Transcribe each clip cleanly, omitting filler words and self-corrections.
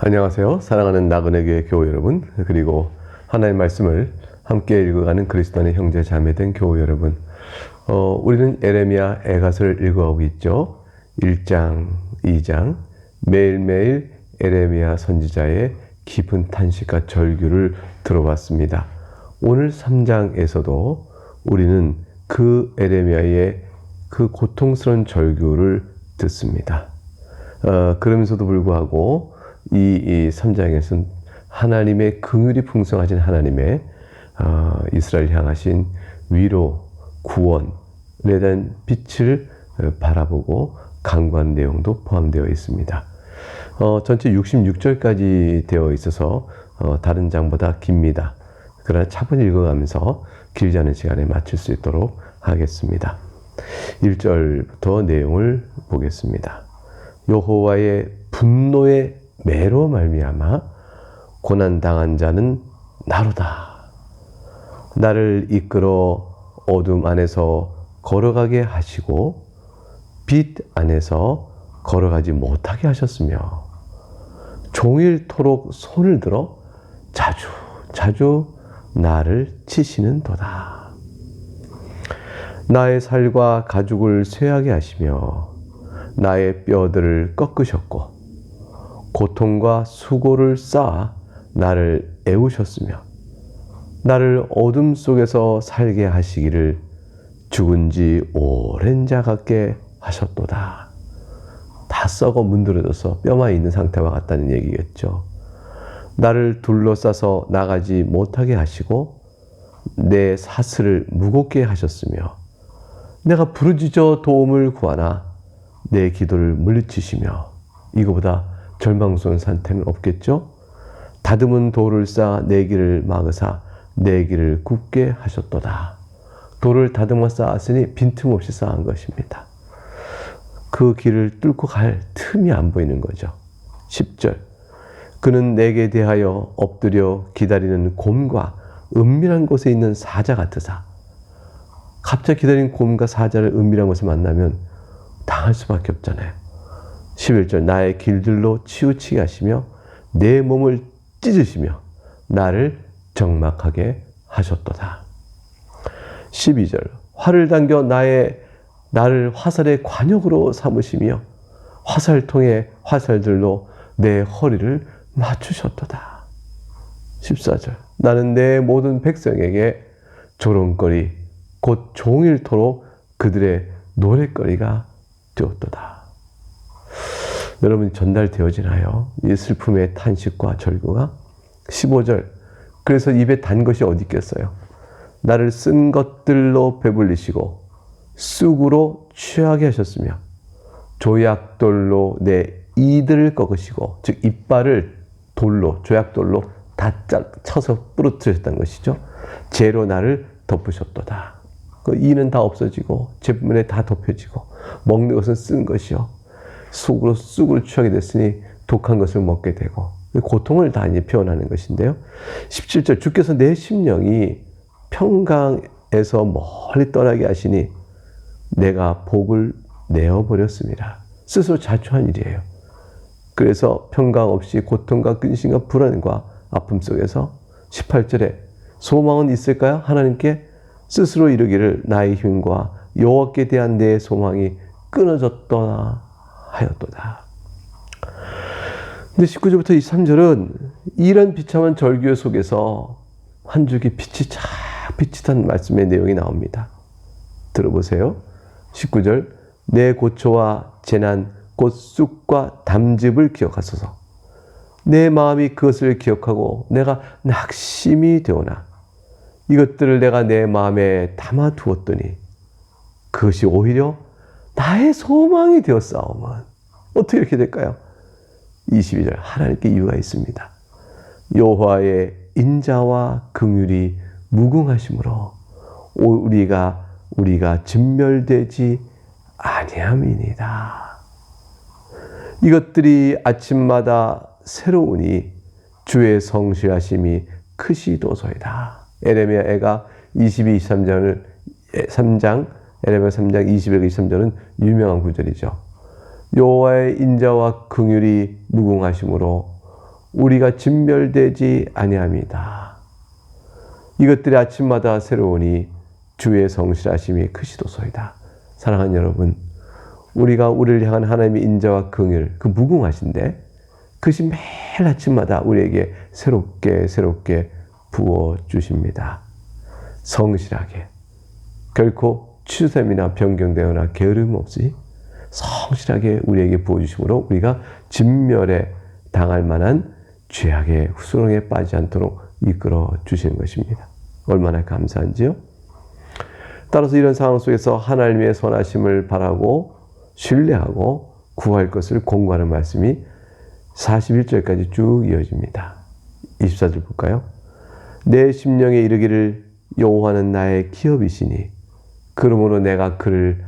안녕하세요. 사랑하는 나그네 교회 교우 여러분, 그리고 하나님의 말씀을 함께 읽어가는 그리스도 안의 형제 자매된 교우 여러분. 우리는 예레미야 애가서를 읽어가고 있죠. 1장, 2장 매일매일 예레미야 선지자의 깊은 탄식과 절규를 들어봤습니다. 오늘 3장에서도 우리는 그 예레미야의 그 고통스러운 절규를 듣습니다. 그러면서도 불구하고 이 3장에서는 하나님의 긍휼이 풍성하신 하나님의 이스라엘 향하신 위로, 구원에 대한 빛을 바라보고 간구하는 내용도 포함되어 있습니다. 전체 66절까지 되어 있어서 다른 장보다 깁니다. 그러나 차분히 읽어가면서 길지 않은 시간에 마칠 수 있도록 하겠습니다. 1절부터 내용을 보겠습니다. 여호와의 분노의 매로 말미암아 고난당한 자는 나로다. 나를 이끌어 어둠 안에서 걸어가게 하시고 빛 안에서 걸어가지 못하게 하셨으며 종일토록 손을 들어 자주 나를 치시는도다. 나의 살과 가죽을 쇠하게 하시며 나의 뼈들을 꺾으셨고 고통과 수고를 쌓아 나를 애우셨으며 나를 어둠 속에서 살게 하시기를 죽은 지 오랜 자 같게 하셨도다. 다 썩어 문드러져서 뼈만 있는 상태와 같다는 얘기겠죠. 나를 둘러싸서 나가지 못하게 하시고 내 사슬을 무겁게 하셨으며 내가 부르짖어 도움을 구하나 내 기도를 물리치시며 이거보다 절망스러운 상태는 없겠죠? 다듬은 돌을 쌓아 내 길을 막으사 내 길을 굽게 하셨도다. 돌을 다듬어 쌓았으니 빈틈없이 쌓은 것입니다. 그 길을 뚫고 갈 틈이 안 보이는 거죠. 10절 그는 내게 대하여 엎드려 기다리는 곰과 은밀한 곳에 있는 사자 같으사. 갑자기 기다리는 곰과 사자를 은밀한 곳에 만나면 당할 수밖에 없잖아요. 11절 나의 길들로 치우치게 하시며 내 몸을 찢으시며 나를 적막하게 하셨도다. 12절 활을 당겨 나를 화살의 관역으로 삼으시며 화살통의 화살들로 내 허리를 맞추셨도다. 14절 나는 내 모든 백성에게 조롱거리 곧 종일토록 그들의 노랫거리가 되었도다. 여러분이 전달되어지나요? 이 슬픔의 탄식과 절규가? 15절 그래서 입에 단 것이 어디 있겠어요? 나를 쓴 것들로 배불리시고 쑥으로 취하게 하셨으며 조약돌로 내 이들을 꺾으시고 즉 이빨을 돌로 조약돌로 다 쳐서 부러뜨렸다는 것이죠. 재로 나를 덮으셨도다. 그 이는 다 없어지고 제물에 다 덮여지고 먹는 것은 쓴 것이요 쑥으로 취하게 됐으니 독한 것을 먹게 되고 고통을 다 이제 표현하는 것인데요. 17절 주께서 내 심령이 평강에서 멀리 떠나게 하시니 내가 복을 내어버렸습니다. 스스로 자초한 일이에요. 그래서 평강 없이 고통과 근심과 불안과 아픔 속에서 18절에 소망은 있을까요? 하나님께 스스로 이르기를 나의 힘과 여호와께 대한 내 소망이 끊어졌더나 하였도다. 근데 19절부터 23절은 이런 비참한 절규 속에서 한 줄기 빛이 착 비치던 말씀의 내용이 나옵니다. 들어보세요. 19절 내 고초와 재난 곧 쑥과 담즙을 기억하소서. 내 마음이 그것을 기억하고 내가 낙심이 되오나 이것들을 내가 내 마음에 담아두었더니 그것이 오히려 나의 소망이 되었사오면 어떻게 이렇게 될까요? 22절 하나님께 이유가 있습니다. 여호와의 인자와 긍휼이 무궁하심으로 우리가 진멸되지 아니함이니이다. 이것들이 아침마다 새로우니 주의 성실하심이 크시도소이다. 예레미야 애가 22, 23장을 3장 예레미야 3장 21, 23절은 유명한 구절이죠. 여호와의 인자와 긍휼이 무궁하심으로 우리가 진멸되지 아니함이다. 이것들이 아침마다 새로우니 주의 성실하심이 크시도소이다. 사랑하는 여러분, 우리가 우리를 향한 하나님의 인자와 긍휼, 그 무궁하신데 그것이 매일 아침마다 우리에게 새롭게 부어주십니다. 성실하게, 결코 취소됨이나 변경되거나 게으름 없이 성실하게 우리에게 부어주심으로 우리가 진멸에 당할 만한 죄악의 후스렁에 빠지지 않도록 이끌어 주시는 것입니다. 얼마나 감사한지요? 따라서 이런 상황 속에서 하나님의 선하심을 바라고 신뢰하고 구할 것을 공고하는 말씀이 41절까지 쭉 이어집니다. 24절 볼까요? 내 심령에 이르기를 여호와는 나의 기업이시니 그러므로 내가 그를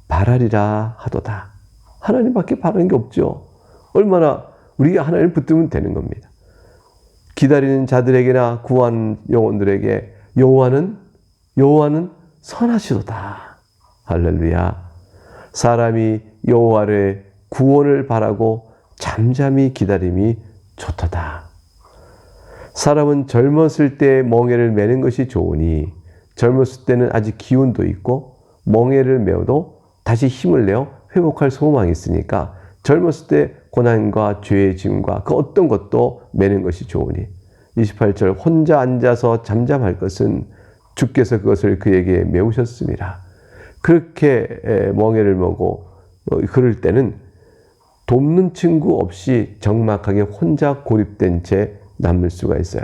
바라리라 하도다. 하나님밖에 바라는 게 없죠. 얼마나 우리가 하나님을 붙들면 되는 겁니다. 기다리는 자들에게나 구하는 영혼들에게 여호와는 선하시도다. 할렐루야. 사람이 여호와의 구원을 바라고 잠잠히 기다림이 좋도다. 사람은 젊었을 때 멍에를 매는 것이 좋으니 젊었을 때는 아직 기운도 있고 멍에를 메어도 다시 힘을 내어 회복할 소망이 있으니까 젊었을 때 고난과 죄의 짐과 그 어떤 것도 매는 것이 좋으니 28절 혼자 앉아서 잠잠할 것은 주께서 그것을 그에게 메우셨습니다. 그렇게 멍에를 메고 그럴 때는 돕는 친구 없이 적막하게 혼자 고립된 채 남을 수가 있어요.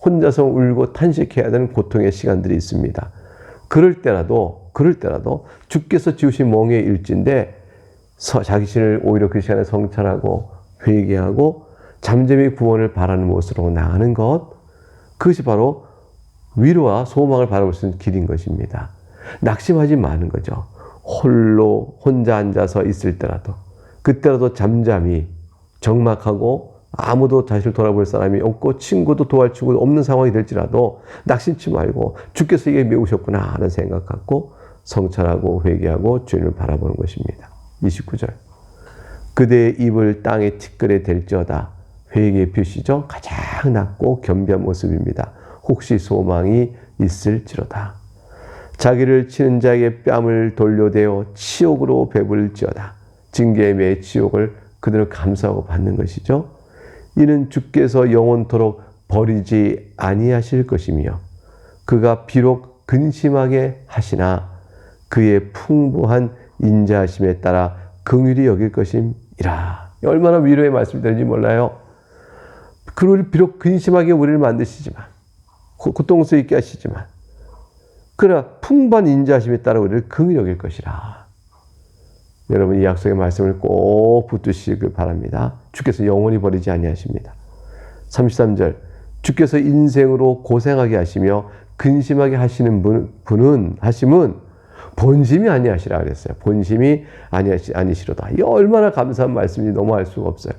혼자서 울고 탄식해야 되는 고통의 시간들이 있습니다. 그럴 때라도 주께서 지으신 멍에의 일지인데 자신을 오히려 그 시간에 성찰하고 회개하고 잠잠히 구원을 바라는 모습으로 나가는 것, 그것이 바로 위로와 소망을 바라볼 수 있는 길인 것입니다. 낙심하지 마는 거죠. 홀로 혼자 앉아서 있을 때라도 그때라도 잠잠히 적막하고 아무도 자신을 돌아볼 사람이 없고 친구도 도와줄 친구도 없는 상황이 될지라도 낙심치 말고 주께서 이게 메우셨구나 하는 생각 갖고 성찰하고 회개하고 주님을 바라보는 것입니다. 29절 그대의 입을 땅에 티끌에 댈지어다. 회개의 표시죠. 가장 낮고 겸비한 모습입니다. 혹시 소망이 있을지로다. 자기를 치는 자에게 뺨을 돌려대어 치욕으로 배불지어다. 징계에 매해 치욕을 그대로 감수하고 받는 것이죠. 이는 주께서 영원토록 버리지 아니하실 것이며 그가 비록 근심하게 하시나 그의 풍부한 인자하심에 따라 긍휼히 여길 것임이라. 얼마나 위로의 말씀이 되는지 몰라요. 그를 비록 근심하게 우리를 만드시지만 고통스럽게 하시지만 그러나 풍부한 인자하심에 따라 우리를 긍휼히 여길 것이라. 여러분 이 약속의 말씀을 꼭 붙드시길 바랍니다. 주께서 영원히 버리지 아니하십니다. 33절 주께서 인생으로 고생하게 하시며 근심하게 하시는 분은 본심이 아니하시라 그랬어요. 본심이 아니시로다. 이 얼마나 감사한 말씀인지 너무할 수가 없어요.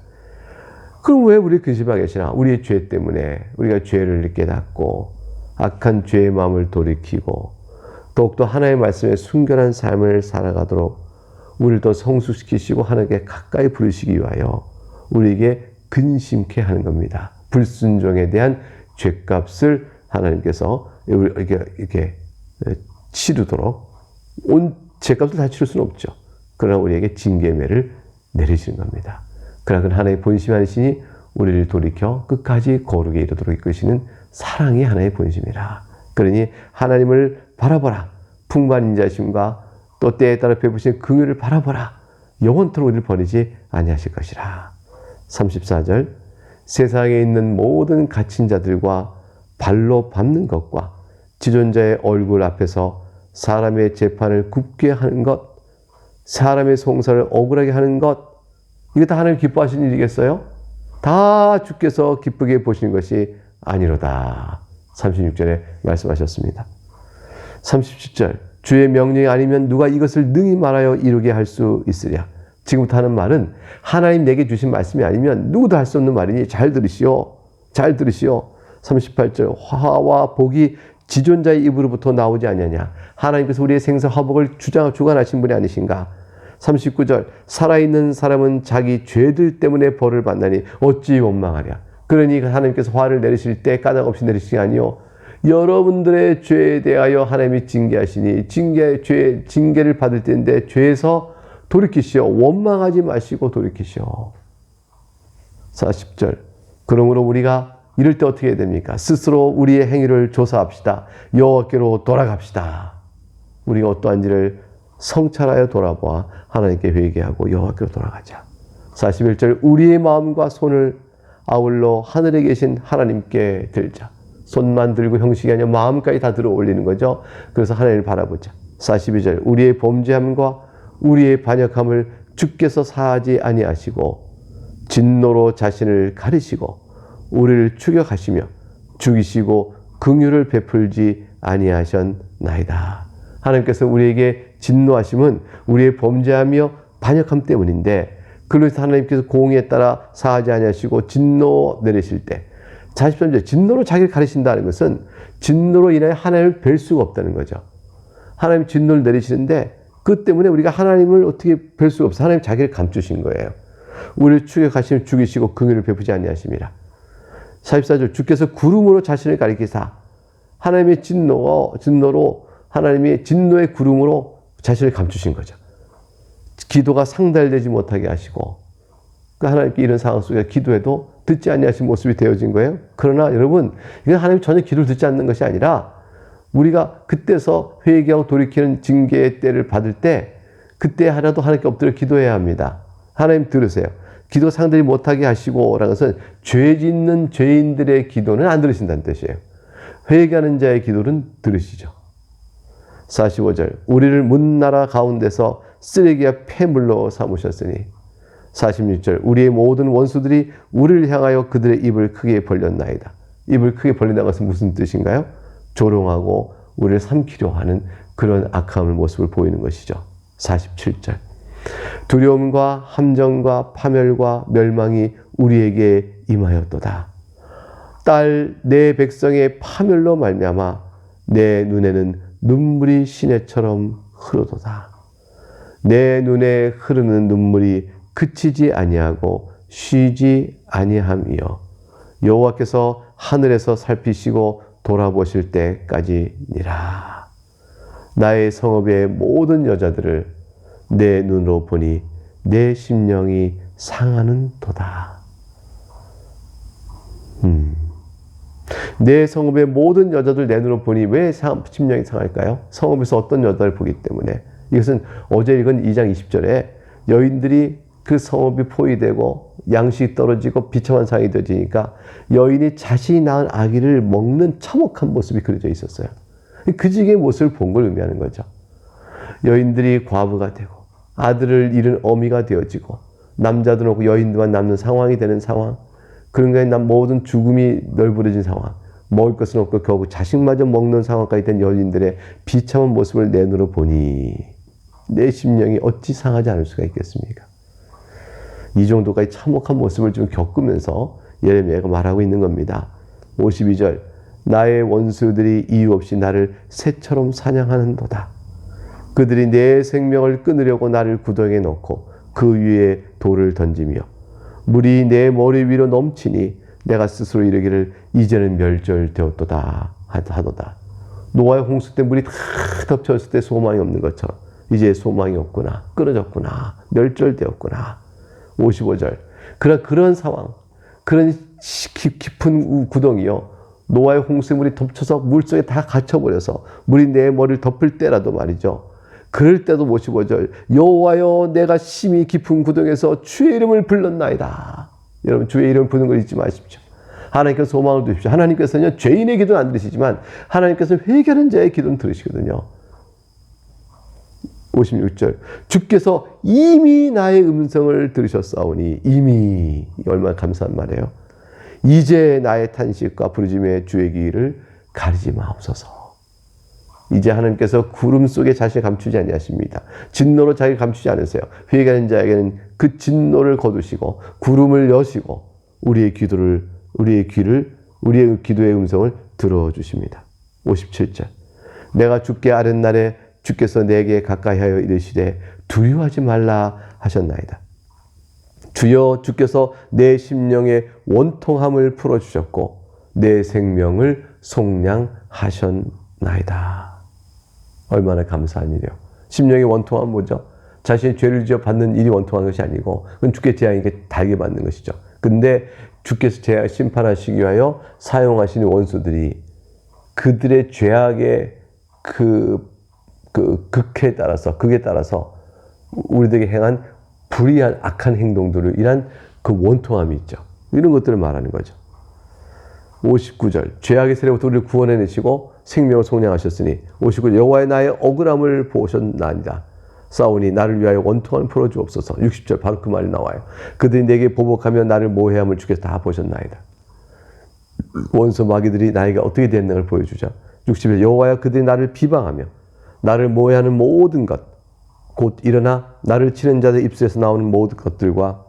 그럼 왜 우리 근심하게 하시나? 우리의 죄 때문에 우리가 죄를 깨닫고 악한 죄의 마음을 돌이키고 더욱더 하나님의 말씀에 순결한 삶을 살아가도록 우리를 더 성숙시키시고 하나님께 가까이 부르시기 위하여 우리에게 근심케 하는 겁니다. 불순종에 대한 죄값을 하나님께서 이렇게 치르도록 온 죄값을 다 치를 수는 없죠. 그러나 우리에게 징계매를 내리시는 겁니다. 그러나 하나님의 본심이 아니시니 우리를 돌이켜 끝까지 거룩에 이르도록 이끄시는 사랑이 하나의 본심이라. 그러니 하나님을 바라보라. 풍부한 인자심과 또 때에 따라 베푸신 긍휼을 바라보라. 영원토록 우리를 버리지 아니하실 것이라. 34절 세상에 있는 모든 갇힌 자들과 발로 밟는 것과 지존자의 얼굴 앞에서 사람의 재판을 굽게 하는 것, 사람의 송사를 억울하게 하는 것, 이게 다 하나님 기뻐하시는 일이겠어요? 다 주께서 기쁘게 보시는 것이 아니로다. 36절에 말씀하셨습니다. 37절 주의 명령이 아니면 누가 이것을 능히 말하여 이루게 할 수 있으랴. 지금부터 하는 말은 하나님 내게 주신 말씀이 아니면 누구도 할 수 없는 말이니 잘 들으시오. 잘 들으시오. 38절 화와 복이 지존자의 입으로부터 나오지 아니하냐. 하나님께서 우리의 생사 화복을 주관하신 분이 아니신가. 39절 살아있는 사람은 자기 죄들 때문에 벌을 받나니 어찌 원망하랴. 그러니 하나님께서 화를 내리실 때 까닭없이 내리시는 게 아니요 여러분들의 죄에 대하여 하나님이 징계하시니 징계를 받을 때인데 죄에서 돌이키시오. 원망하지 마시고 돌이키시오. 40절. 그러므로 우리가 이럴 때 어떻게 해야 됩니까? 스스로 우리의 행위를 조사합시다. 여호와께로 돌아갑시다. 우리가 어떠한지를 성찰하여 돌아보아 하나님께 회개하고 여호와께로 돌아가자. 41절. 우리의 마음과 손을 아울러 하늘에 계신 하나님께 들자. 손만 들고 형식이 아니라 마음까지 다 들어 올리는 거죠. 그래서 하나님을 바라보자. 42절. 우리의 범죄함과 우리의 반역함을 주께서 사하지 아니하시고 진노로 자신을 가리시고 우리를 추격하시며 죽이시고 긍휼을 베풀지 아니하셨나이다. 하나님께서 우리에게 진노하심은 우리의 범죄하며 반역함 때문인데 그래서 하나님께서 공의에 따라 사하지 아니하시고 진노 내리실 때 43절 진노로 자기를 가리신다는 것은 진노로 인하여 하나님을 뵐 수가 없다는 거죠. 하나님 진노를 내리시는데 그 때문에 우리가 하나님을 어떻게 뵐 수가 없어. 하나님 자기를 감추신 거예요. 우리를 추격하시면 죽이시고 긍휼을 베푸지 아니하심이라. 44절 주께서 구름으로 자신을 가리키사 하나님의 진노로 하나님의 진노의 구름으로 자신을 감추신 거죠. 기도가 상달되지 못하게 하시고 하나님께 이런 상황 속에 기도해도 듣지 아니하신 모습이 되어진 거예요. 그러나 여러분 이건 하나님 전혀 기도를 듣지 않는 것이 아니라 우리가 그때서 회개하고 돌이키는 징계의 때를 받을 때 그때 하나도 하나님께 엎드려 기도해야 합니다. 하나님 들으세요. 기도 상달이 못하게 하시고 라는 것은 죄 짓는 죄인들의 기도는 안 들으신다는 뜻이에요. 회개하는 자의 기도는 들으시죠. 45절 우리를 문나라 가운데서 쓰레기와 폐물로 삼으셨으니 46절 우리의 모든 원수들이 우리를 향하여 그들의 입을 크게 벌렸나이다. 입을 크게 벌린다는 것은 무슨 뜻인가요? 조롱하고 우리를 삼키려 하는 그런 악함의 모습을 보이는 것이죠. 47절 두려움과 함정과 파멸과 멸망이 우리에게 임하였도다. 딸 내 백성의 파멸로 말미암아 내 눈에는 눈물이 시내처럼 흐르도다. 내 눈에 흐르는 눈물이 그치지 아니하고 쉬지 아니함이여 여호와께서 하늘에서 살피시고 돌아보실 때까지니라. 나의 성읍의 모든 여자들을 내 눈으로 보니 내 심령이 상하는 도다. 내 성읍의 모든 여자들 내 눈으로 보니 왜 심령이 상할까요? 성읍에서 어떤 여자를 보기 때문에. 이것은 어제 읽은 2장 20절에 여인들이 그 성읍이 포위되고 양식이 떨어지고 비참한 상황이 되어지니까 여인이 자신이 낳은 아기를 먹는 참혹한 모습이 그려져 있었어요. 그 지경의 모습을 본 걸 의미하는 거죠. 여인들이 과부가 되고 아들을 잃은 어미가 되어지고 남자도 없고 여인들만 남는 상황이 되는 상황. 그런가 모든 죽음이 널브러진 상황. 먹을 것은 없고 결국 자식마저 먹는 상황까지 된 여인들의 비참한 모습을 내 눈으로 보니 내 심령이 어찌 상하지 않을 수가 있겠습니까? 이 정도까지 참혹한 모습을 좀 겪으면서 예레미야가 말하고 있는 겁니다. 52절 나의 원수들이 이유 없이 나를 새처럼 사냥하는도다. 그들이 내 생명을 끊으려고 나를 구덩이에 넣고 그 위에 돌을 던지며 물이 내 머리 위로 넘치니 내가 스스로 이르기를 이제는 멸절되었도다 하도다. 노아의 홍수 때 물이 다 덮쳤을 때 소망이 없는 것처럼 이제 소망이 없구나. 끊어졌구나. 멸절되었구나. 55절 그런 상황, 그런 깊은 구덩이요. 노아의 홍수물이 덮쳐서 물속에 다 갇혀버려서 물이 내 머리를 덮을 때라도 말이죠. 그럴 때도 55절 여호와여 내가 심히 깊은 구덩에서 주의 이름을 불렀나이다. 여러분 주의 이름을 부르는 걸 잊지 마십시오. 하나님께서 소망을 두십시오. 하나님께서는 죄인의 기도는 안 들으시지만 하나님께서는 회개하는 자의 기도는 들으시거든요. 56절 주께서 이미 나의 음성을 들으셨사오니 이미 얼마나 감사한 말이에요. 이제 나의 탄식과 부르짖음의 주의 귀를 가리지 마옵소서. 이제 하나님께서 구름 속에 자신을 감추지 아니하십니다. 진노로 자기를 감추지 않으세요. 회개하는 자에게는 그 진노를 거두시고 구름을 여시고 우리의 기도의 음성을 들어주십니다. 57절 내가 죽게 아랫날에 주께서 내게 가까이 하여 이르시되 두려워하지 말라 하셨나이다. 주여 주께서 내 심령의 원통함을 풀어주셨고 내 생명을 속량하셨나이다. 얼마나 감사한 일이요. 심령의 원통함은 뭐죠? 자신이 죄를 지어 받는 일이 원통한 것이 아니고 그건 주께 재앙에게 달게 받는 것이죠. 근데 주께서 재앙 심판하시기 위하여 사용하시는 원수들이 그들의 죄악의 그 극에 따라서 우리들에게 행한 불의한 악한 행동들을 인한 그 원통함이 있죠. 이런 것들을 말하는 거죠. 59절 죄악의 세력부터 우리를 구원해내시고 생명을 속량하셨으니 59절 여호와의 나의 억울함을 보셨나이다. 싸우니 나를 위하여 원통함을 풀어주옵소서. 60절 바로 그 말이 나와요. 그들이 내게 보복하며 나를 모해함을 주께서 다 보셨나이다. 원수 마귀들이 나에게 어떻게 됐는가를 보여주죠. 60절 여호와여 그들이 나를 비방하며 나를 모해하는 모든 것 곧 일어나 나를 치는 자들 입술에서 나오는 모든 것들과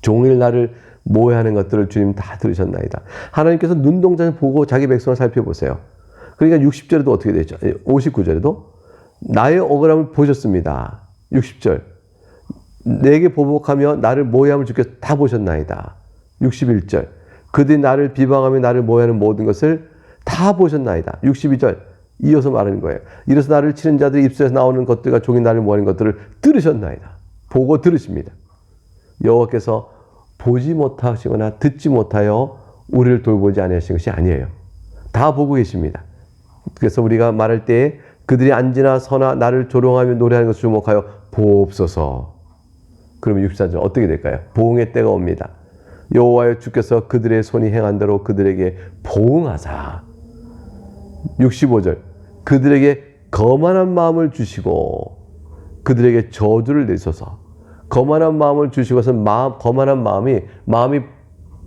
종일 나를 모해하는 것들을 주님 다 들으셨나이다. 하나님께서 눈동자를 보고 자기 백성을 살펴보세요. 그러니까 60절에도 어떻게 되죠? 59절에도 나의 억울함을 보셨습니다. 60절 내게 보복하며 나를 모해함을 주께서 다 보셨나이다. 61절 그들이 나를 비방하며 나를 모해하는 모든 것을 다 보셨나이다. 62절 이어서 말하는 거예요. 이래서 나를 치는 자들이 입술에서 나오는 것들과 종이 나를 모하는 것들을 들으셨나이다. 보고 들으십니다. 여호와께서 보지 못하시거나 듣지 못하여 우리를 돌보지 아니하신 것이 아니에요. 다 보고 계십니다. 그래서 우리가 말할 때에 그들이 앉으나 서나 나를 조롱하며 노래하는 것을 주목하여 보옵소서. 그러면 64절 어떻게 될까요? 보응의 때가 옵니다. 여호와여 주께서 그들의 손이 행한 대로 그들에게 보응하사. 65절 그들에게 거만한 마음을 주시고 그들에게 저주를 내셔서 거만한 마음을 주시고서 거만한 마음이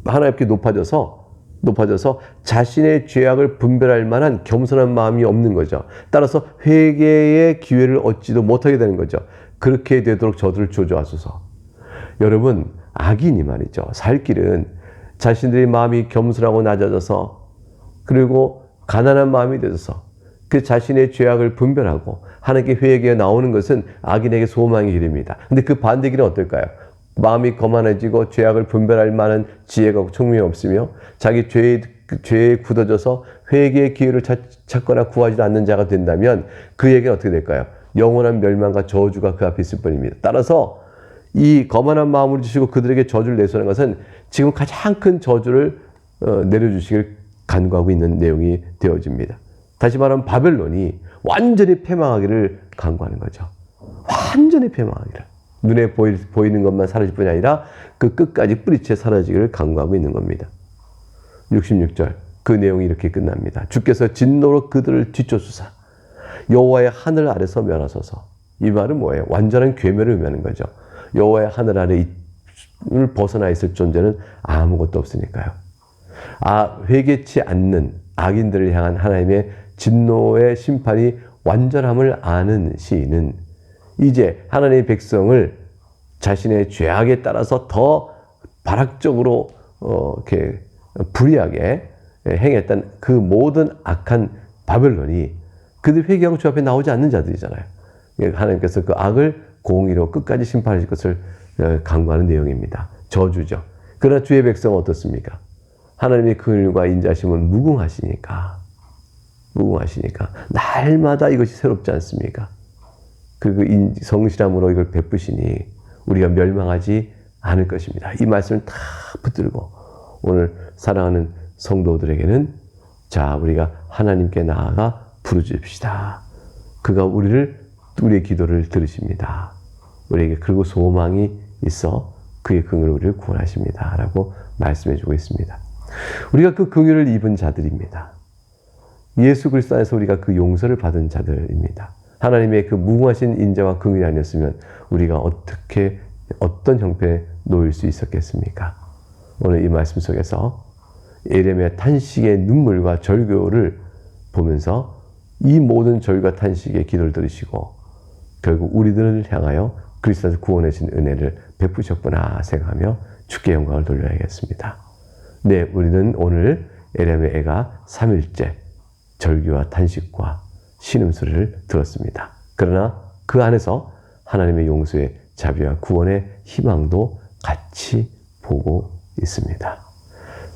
하나님께 높아져서 자신의 죄악을 분별할 만한 겸손한 마음이 없는 거죠. 따라서 회개의 기회를 얻지도 못하게 되는 거죠. 그렇게 되도록 저주를 주저하소서. 여러분 악인이 말이죠. 살 길은 자신들의 마음이 겸손하고 낮아져서 그리고 가난한 마음이 되어서 그 자신의 죄악을 분별하고 하나님께 회개해 나오는 것은 악인에게 소망의 길입니다. 근데 그 반대 길은 어떨까요? 마음이 거만해지고 죄악을 분별할 만한 지혜가 총명이 없으며 자기 죄에 굳어져서 회개의 기회를 찾거나 구하지 않는 자가 된다면 그에게는 어떻게 될까요? 영원한 멸망과 저주가 그 앞에 있을 뿐입니다. 따라서 이 거만한 마음을 주시고 그들에게 저주를 내소하는 것은 지금 가장 큰 저주를 내려주시길 간구하고 있는 내용이 되어집니다. 다시 말하면 바벨론이 완전히 패망하기를 간구하는 거죠. 완전히 패망하기를. 눈에 보이는 것만 사라질 뿐이 아니라 그 끝까지 뿌리채 사라지기를 간구하고 있는 겁니다. 66절 그 내용이 이렇게 끝납니다. 주께서 진노로 그들을 뒤쫓으사 여호와의 하늘 아래서 멸하소서. 이 말은 뭐예요? 완전한 괴멸을 의미하는 거죠. 여호와의 하늘 아래를 벗어나 있을 존재는 아무것도 없으니까요. 회개치 않는 악인들을 향한 하나님의 진노의 심판이 완전함을 아는 시인은 이제 하나님의 백성을 자신의 죄악에 따라서 더 발악적으로 이렇게 불의하게 행했던 그 모든 악한 바벨론이 그들 회개하고 주 앞에 나오지 않는 자들이잖아요. 하나님께서 그 악을 공의로 끝까지 심판하실 것을 강구하는 내용입니다. 저주죠. 그러나 주의 백성은 어떻습니까? 하나님의 긍휼과 인자심은 무궁하시니까 날마다 이것이 새롭지 않습니까? 그리고 성실함으로 이걸 베푸시니 우리가 멸망하지 않을 것입니다. 이 말씀을 다 붙들고 오늘 사랑하는 성도들에게는 자 우리가 하나님께 나아가 부르짖읍시다. 그가 우리의 기도를 들으십니다. 우리에게 그리고 소망이 있어 그의 긍휼으로 우리를 구원하십니다. 라고 말씀해주고 있습니다. 우리가 그 긍휼을 입은 자들입니다. 예수 그리스도 안에서 우리가 그 용서를 받은 자들입니다. 하나님의 그 무궁하신 인자와 긍휼이 아니었으면 우리가 어떤 형편에 놓일 수 있었겠습니까? 오늘 이 말씀 속에서 에레미야 탄식의 눈물과 절규를 보면서 이 모든 절규와 탄식의 기도를 들으시고 결국 우리들을 향하여 그리스도에서 구원해 주신 은혜를 베푸셨구나 생각하며 주께 영광을 돌려야겠습니다. 네, 우리는 오늘 에레미야가 3일째 절규와 탄식과 신음소리를 들었습니다. 그러나 그 안에서 하나님의 용서의 자비와 구원의 희망도 같이 보고 있습니다.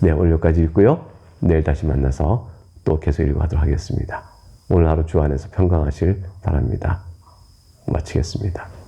네, 오늘 여기까지 읽고요. 내일 다시 만나서 또 계속 읽어가도록 하겠습니다. 오늘 하루 주 안에서 평강하실 바랍니다. 마치겠습니다.